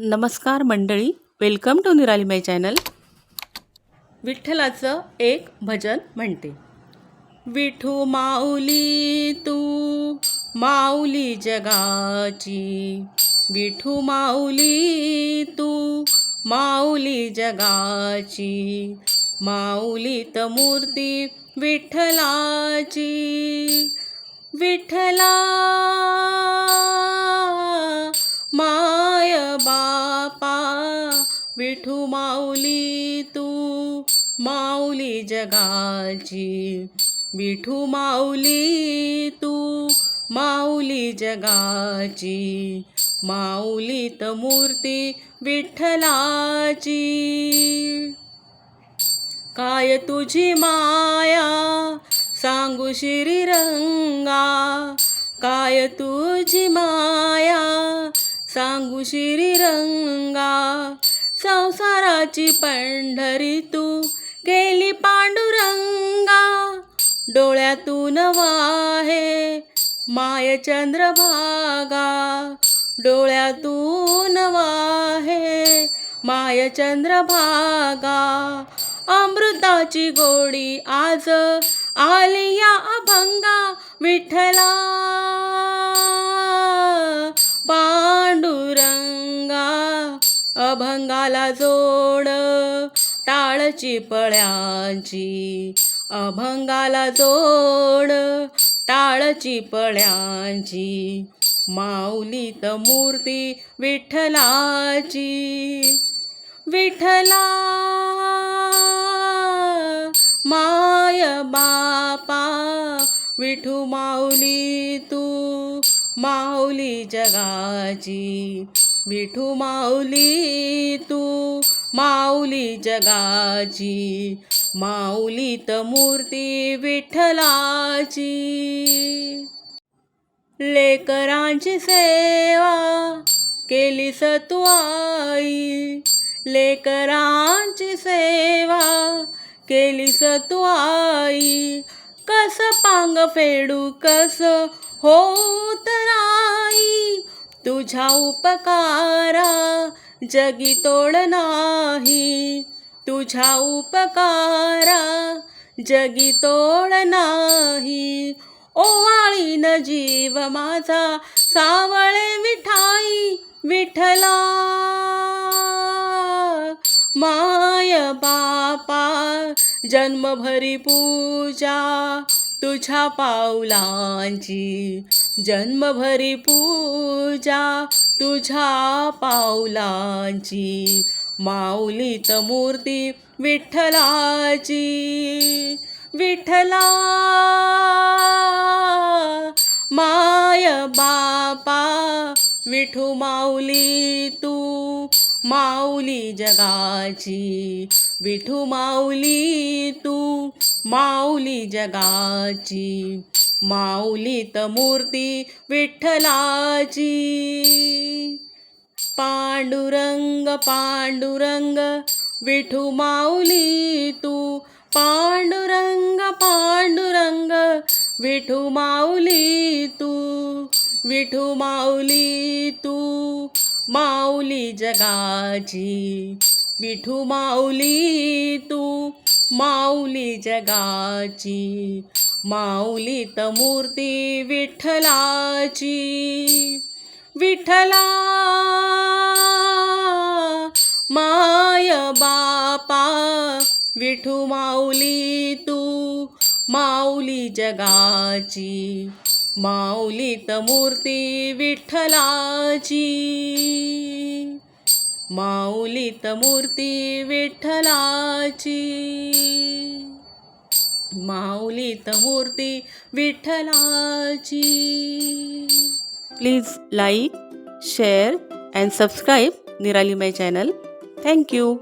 नमस्कार मंडळी, welcome to निराली माय चॅनल. विठ्ठलाचं एक भजन म्हणते. विठू माऊली तू माऊली जगाची, विठू माऊली तू माऊली जगाची, माऊलीत मूर्ती विठ्ठलाची. विठ्ठला माय बापा, विठू माऊली तू माऊली जगाची, विठू माऊली तू माऊली जगाची, माऊलीत मूर्ती विठ्ठलाची. काय तुझी माया सांगू श्रीरंगा, काय तुझी माया सांगू श्रीरंगा, संसाराची पंढरी तू केली पांडुरंगा. डोळ्यातून वाहे माय चंद्रभागा, डोळ्यातून वाहे माय चंद्रभागा. अमृताची गोडी आज आली या अभंगा, विठ्ठला पांडुरंगा. अभंगाला जोड टाळची पळ्यांची, अभंगाला जोड टाळची पळ्यांची, माऊलीत मूर्ती विठ्ठलाची. विठ्ठला माय बापा, विठू माऊली तू माऊली जगाची, विठू माऊली तू माऊली जगाची, माऊलीत मूर्ती विठ्ठलाची. लेकरांची सेवा केलीस तू आई, लेकरांची सेवा केलीस तू आई. कस पांग फेडू कस होत राई, तुझ्या उपकारा जगी तोड नाही, तुझ्या उपकारा जगी तोड नाही. ओवाळीन जीव माझा सावळे विठाई, विठ्ठला माय बापा. जन्मभरी पूजा तुझ्या पाऊलांची, जन्मभरी पूजा तुझ्या पाऊलांची, माऊलीत मूर्ती विठ्ठलाची. विठ्ठला माय बापा, विठू माऊली तू माऊली जगाची, विठू माऊली तू माऊली जगाची, माऊलीत मूर्ती विठ्ठलाची. पांडुरंग पांडुरंग विठू माऊली तू, पांडुरंग पांडुरंग विठू माऊली तू, विठू माऊली तू माऊली जगाची, विठू माऊली तू माऊली जगाची, माऊलीत मूर्ती विठ्ठलाची. विठ्ठला माय बापा, विठू माऊली तू माऊली जगाची, माऊलीत मूर्ती विठ्ठलाची, माऊलीत मूर्ती विठ्ठलाची, माऊलीत मूर्ती विठ्ठलाची. Please like, share and subscribe Nirali my channel. Thank you.